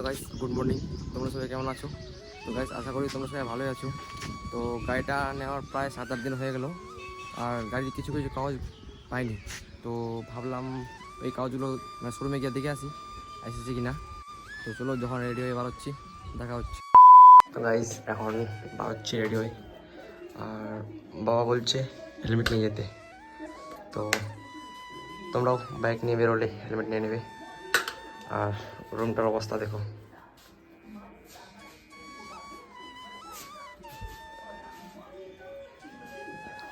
Hello guys, good morning. তোমরা সবাই কেমন আছো? তো গাইস, আশা করি তোমরা সবাই ভালোই আছো। তো গাড়িটা নেওয়ার প্রায় 7-8 দিন হয়ে গেল, আর গাড়ির কিছু কিছু কাগজ পাইনি। তো ভাবলাম ওই কাগজগুলো শোরুমে গিয়ে দেখে আসি এসেছে কিনা। তো চলো, যখন রেডি হয়ে বাড়াচ্ছি দেখা হচ্ছে। তো গাইস, এখন বাড়াচ্ছি রেডি হয়ে, আর বাবা বলছে হেলমেট নিয়ে যেতে। তো তোমরাও বাইক নিয়ে বেরোলে হেলমেট নিয়ে নেবে। আর রুমটার অবস্থা দেখো।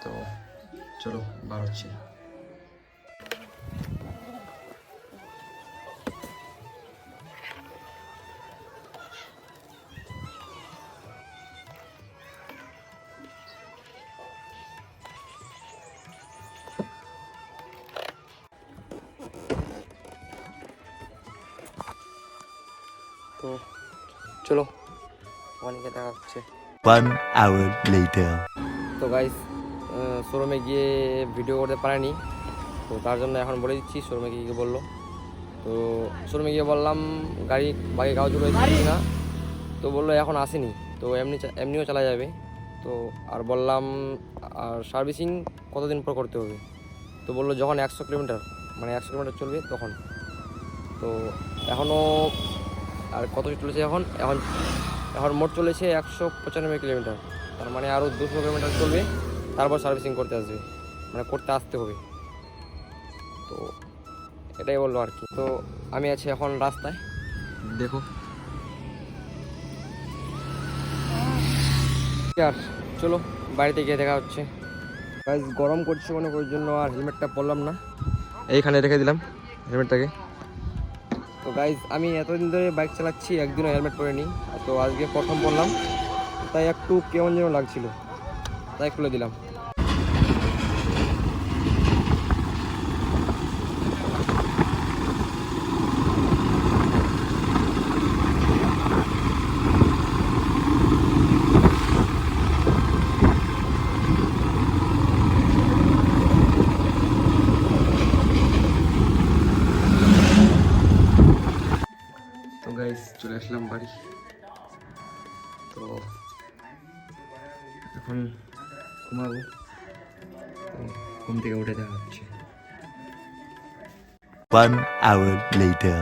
তো চলো বার হচ্ছে। তো চলো, অনেকে দেখা হচ্ছে। 1 hour later. তো গাইস, শোরুমে গিয়ে ভিডিও করতে পারেনি, তো তার জন্য এখন বলে দিচ্ছি শোরুমে গিয়ে বললো। তো শোরুমে গিয়ে বললাম গাড়ি বাকি কাগজগুলো এসেছে না, তো বললো এখন আসেনি, তো এমনিও চালা যাবে। তো আর বললাম আর সার্ভিসিং কতদিন পর করতে হবে, তো বললো যখন 100 কিলোমিটার মানে 100 কিলোমিটার চলবে তখন। তো এখনও আর কত চলেছে এখন এখন এখন মোট চলেছে 195 কিলোমিটার, তার মানে আরও 200 কিলোমিটার চলবে, তারপর সার্ভিসিং করতে আসবে, মানে করতে আসতে হবে। তো এটাই বললো আর কি। তো আমি আছি এখন রাস্তায়, দেখো। আর চলো বাড়িতে গিয়ে দেখা হচ্ছে। গাইস, গরম করছে অনেক, ওই জন্য আর হেলমেটটা পরলাম না, এইখানে রেখে দিলাম হেলমেটটাকে। তো গাইস, আমি এতদিন ধরে বাইক চালাচ্ছি, একদিনও হেলমেট পরিনি, তো আজকে প্রথম পরলাম, তাই একটু কেমন যেন লাগছিল, তাই খুলে দিলাম। তো গাইস, চলে আসলাম বাড়ি। তো এখন ঘুমাবো, তো ঘুম থেকে উঠে দেখা হচ্ছে। 1 hour later.